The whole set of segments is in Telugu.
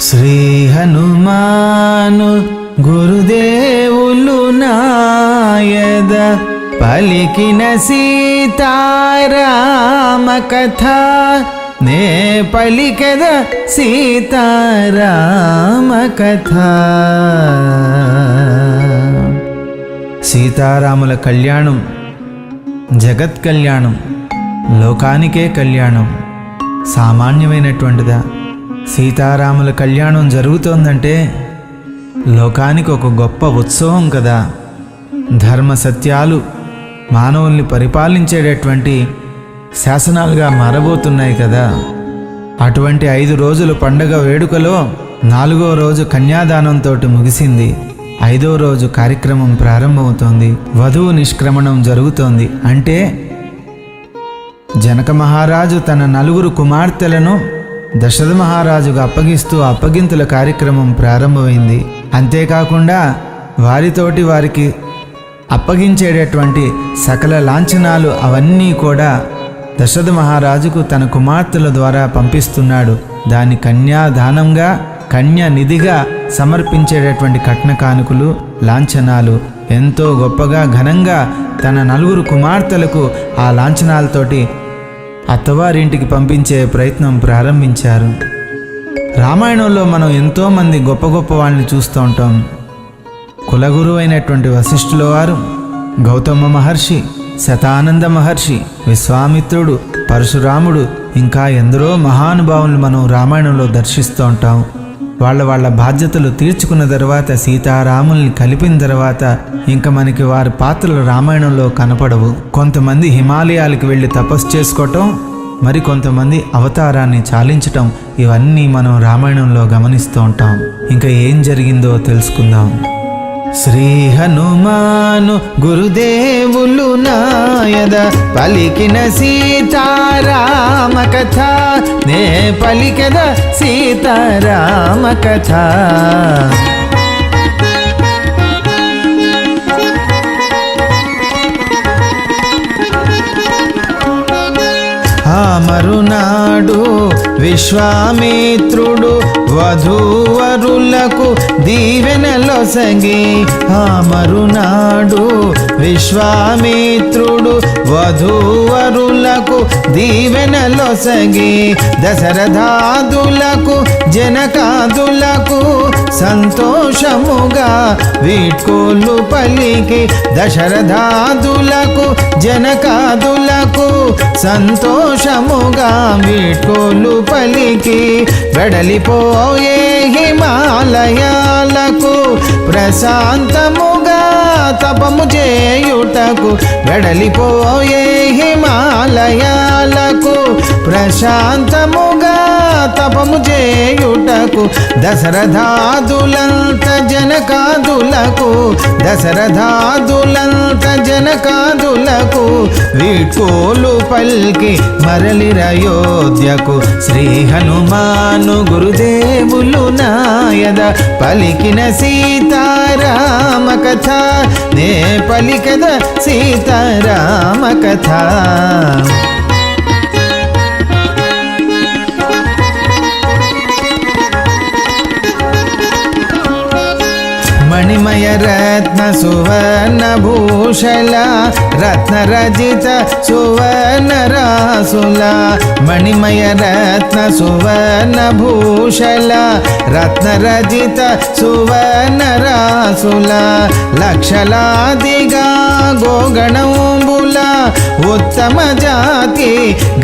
శ్రీ హనుమాను గురుదేవులు నాయద పలికిన సీతారామ కథ నే పలికెద సీతారామ కథ. సీతారాముల కళ్యాణం జగత్ కళ్యాణం, లోకానికే కళ్యాణం, సామాన్యమైనటువంటిదా? సీతారాముల కళ్యాణం జరుగుతోందంటే లోకానికి ఒక గొప్ప ఉత్సవం కదా. ధర్మ సత్యాలు మానవుల్ని పరిపాలించేటటువంటి శాసనాలుగా మారబోతున్నాయి కదా. అటువంటి 5 రోజుల పండగ వేడుకలో 4వ రోజు కన్యాదానంతో ముగిసింది. 5వ రోజు కార్యక్రమం ప్రారంభమవుతోంది. వధువు నిష్క్రమణం జరుగుతోంది. అంటే జనక మహారాజు తన 4 కుమార్తెలను దశరథ మహారాజుకు అప్పగిస్తూ అప్పగింతుల కార్యక్రమం ప్రారంభమైంది. అంతేకాకుండా వారితోటి వారికి అప్పగించేటటువంటి సకల లాంఛనాలు అవన్నీ కూడా దశరథ మహారాజుకు తన కుమార్తెల ద్వారా పంపిస్తున్నాడు. దాని కన్యాదానంగా, కన్య నిధిగా సమర్పించేటటువంటి కట్న కానుకలు, లాంఛనాలు ఎంతో గొప్పగా ఘనంగా తన 4 కుమార్తెలకు ఆ లాంఛనాలతోటి అత్తవారింటికి పంపించే ప్రయత్నం ప్రారంభించారు. రామాయణంలో మనం ఎంతోమంది గొప్ప గొప్ప వాళ్ళని చూస్తూ ఉంటాం. కులగురు అయినటువంటి వశిష్ఠుల వారు, గౌతమ మహర్షి, శతానంద మహర్షి, విశ్వామిత్రుడు, పరశురాముడు, ఇంకా ఎందరో మహానుభావులు మనం రామాయణంలో దర్శిస్తూ ఉంటాం. వాళ్ళ బాధ్యతలు తీర్చుకున్న తర్వాత, సీతారాముల్ని కలిపిన తర్వాత ఇంకా మనకి వారి పాత్రలు రామాయణంలో కనపడవు. కొంతమంది హిమాలయాలకు వెళ్ళి తపస్సు చేసుకోవటం, మరి కొంతమంది అవతారాన్ని చాలించటం, ఇవన్నీ మనం రామాయణంలో గమనిస్తూ ఉంటాం. ఇంకా ఏం జరిగిందో తెలుసుకుందాం. శ్రీ హనుమాను గురుదేవులు నాయద పలికిన సీతారామ కథ నే పలికెద సీతారామ కథ. మరునాడు విశ్వామిత్రుడు వధూవరులకు దీవెనలొసగి, మరునాడు విశ్వామిత్రుడు వధూవరులకు దీవెనలొసగి, దశరథాదులకు జనకాదులకు సంతోషముగా వీడ్కోలు పలికి, దశరథాదులకు జనకాదులకు సంతోషముగా వీడ్కోలు పలికి, వెడలిపోయే హిమాలయాలకు ప్రశాంతముగా తపము చేయుటకు, వెడలిపోయే హిమాలయాలకు ప్రశాంతముగా తపము చేయుటకు, దశరథాదులంత జనకాదులకు, దశరథాదులంత జనకాదులకు వీడ్కోలు పల్కి మరలిరయోధ్యకు. శ్రీ హనుమాను గురుదేవులు నాయద పలికిన సీతారామ కథ నే పలికద సీతారామ కథ. మణిమయ రత్న సువర్ణ భూషల రత్న రజిత సువర్ణ రాసుల, మణిమయ రత్న సువర్ణ భూషల రత్న రజిత సువర్ణ రాసుల, లక్షలాదిగా గోగణంబుల ఉత్తమ జాతి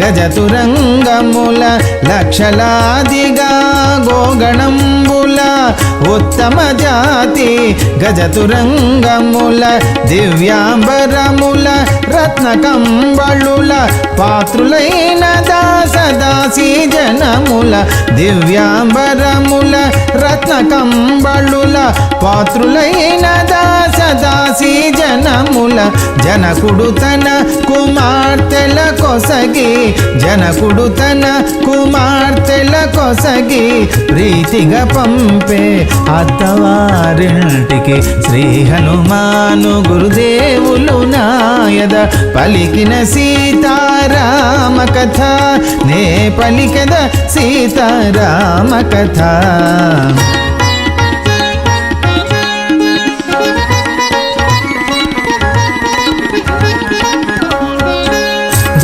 గజతురంగముల, లక్షలాదిగా గోగణంబుల ఉత్తమ జాతి గజతురంగముల, దివ్యాంబరముల రత్న కంబళుల పాత్రులైన దాసదాసీ జనముల, దివ్యాంబరముల రత్న రత్నకంబళుల పాత్రులైన దాసదాసి జనముల జనకుడు తన కుమార్తెల కొసగి జనకుడు తన కుమార్తెల కొసగి ప్రీతిగా పంపే అత్తవారింటికి శ్రీ హనుమాను గురుదేవులు నాయద పలికిన సీతారామ కథ నే పలికద సీతారామ కథ.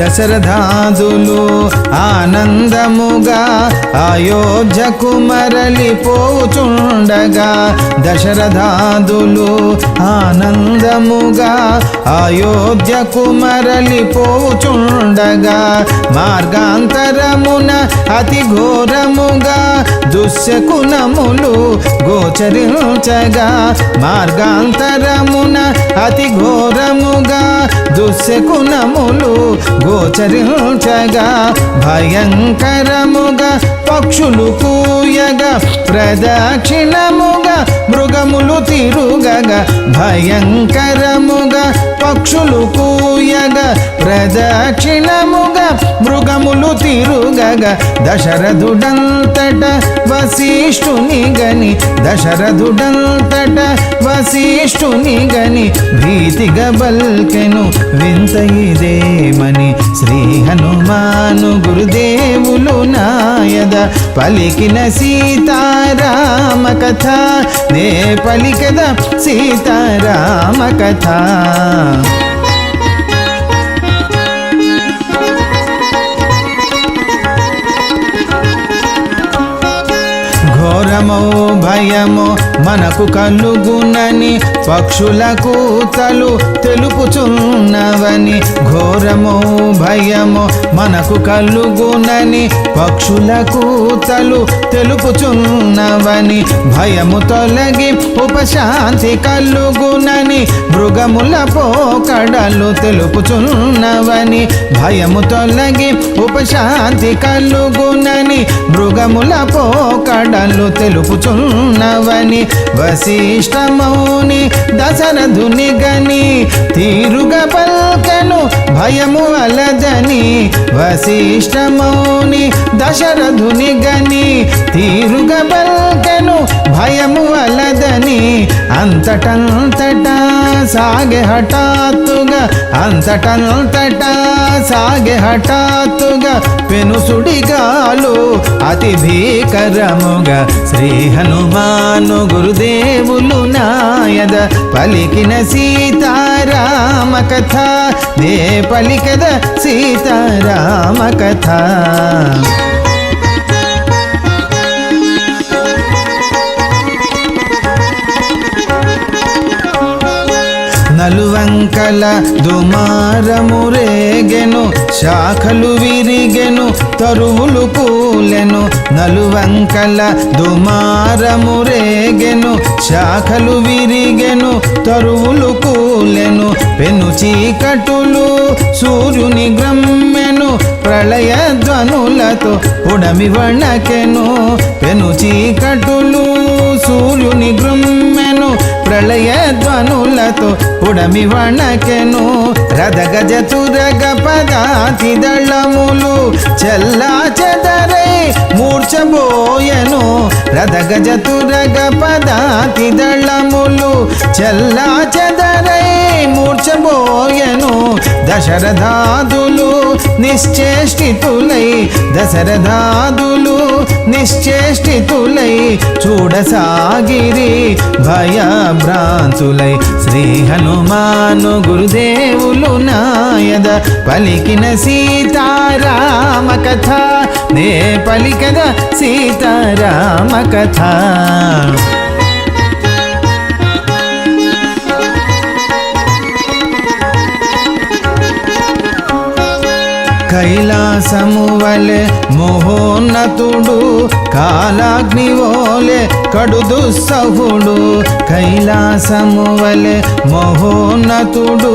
దశరథాదులు ఆనందముగా అయోధ్యకు మరలిపోచుండగా దశరథాదులు ఆనందముగా అయోధ్యకు మరలిపోచుండగా మార్గాంతరమున అతి ఘోరముగా దుశ్శకునములు గోచరించగా మార్గాంతరమున అతి ఘోరముగా దుశ్శకునములు గోచరించగా భయంకరముగా పక్షులు కూయగా ప్రదక్షిణముగా మృగములు తిరుగగా భయంకరముగా పక్షులు కూయగా ప్రదక్షిణముగా మృగములు తిరుగగా దశరథుడంతట వశిష్ఠుని గని దశరథుడంతట వశిష్ఠుని గని భీతిగా బల్కెను వింత ఇదేమని శ్రీ హనుమాను గురుదేవులు నాయద పలికిన సీతారామ కథ నే పలికద సీతారామ కథ. ఘోరమో భయమో మనకు కలుగునని పక్షుల కూతలు తెలుపుచున్నవని ఘోరమో భయమో మనకు కలుగునని పక్షుల కూతలు తెలుపుచున్నవని భయము తొలగి ఉపశాంతి కలుగునని మృగముల పోకడలు తెలుపుచున్నవని భయము తొలగి ఉపశాంతి కలుగునని మృగముల పోకడలు తెలుపుచున్నవని వశిష్ఠమౌని దశరథుని గని తీరుగా పల్కెను భయము అలదని వశిష్ఠమౌని దశరథుని గని తీరుగా పల్కెను భయము అలదని అంతటంతటా సాగే హఠాత్తుగా అంతటంతటా సాగే హఠాత్తుగా పెనుసుడిగాలు అతి భీకరముగా శ్రీ హనుమాను గురుదేవులు నాయద పలికిన సీతారామ కథ నే పలికద సీతారామ కథ. నలువంకల దుమారము రేగెను శాఖలు విరిగెను తరువులు కూలెను నలువంకల దుమారము రేగెను శాఖలు విరిగెను తరువులు కూలెను పెను చీకటులు సూర్యుని గ్రమ్మెను ప్రళయ ధ్వనులతో పుడమి వణకెను పెను చీకటులు సూర్యుని గ్రమ్మెను ప్రళయ ధ్వనులతో పుడమి వణకెను రథగజ తురగ పదాతి దళములు చెల్లా చెదరై మూర్ఛబోయెను రథగజ తురగ పదాతి దళములు చెల్లా చెదరై మూర్ఛబోయెను దశరథాదులు నిశ్చేష్టితులై దశరథాదులు నిశ్చేష్టితులై చూడసాగిరి భయభ్రాంతులై శ్రీ హనుమాను గురుదేవులు నాయద పలికిన సీతారామ కథ నే పలికద సీతారామ కథ. కైలాసము వలె మహోన్నతుడు కాలాగ్ని వోలె కడు దుస్సహుడు కైలాసము వలె మహోన్నతుడు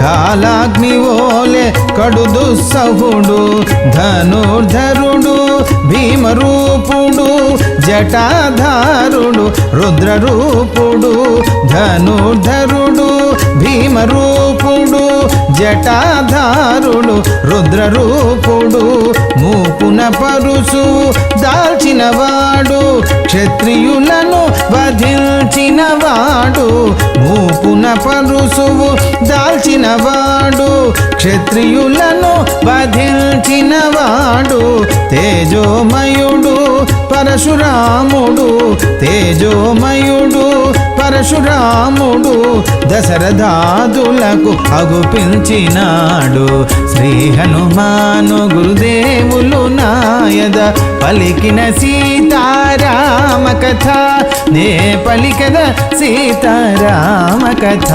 కాలాగ్ని వోలె కడు దుస్సహుడు ధనుర్ధరుడు భీమరూపుడు జటాధారుడు రుద్రరూపుడు ధనుర్ధరుడు భీమరూపుడు జటాధారుడు రుద్రరూపుడు మూపున పరుసు దాల్చినవాడు క్షత్రియులను వధించినవాడు మూపున పరుసువు దాల్చినవాడు క్షత్రియులను వధించినవాడు తేజోమయుడు పరశురాముడు తేజోమయుడు పరశురాముడు దశరథాదులకు అగుపించినాడు శ్రీ హనుమాను గురుదేవులు నాయద పలికిన సీతారామ కథ నే పలికద సీతారామ కథ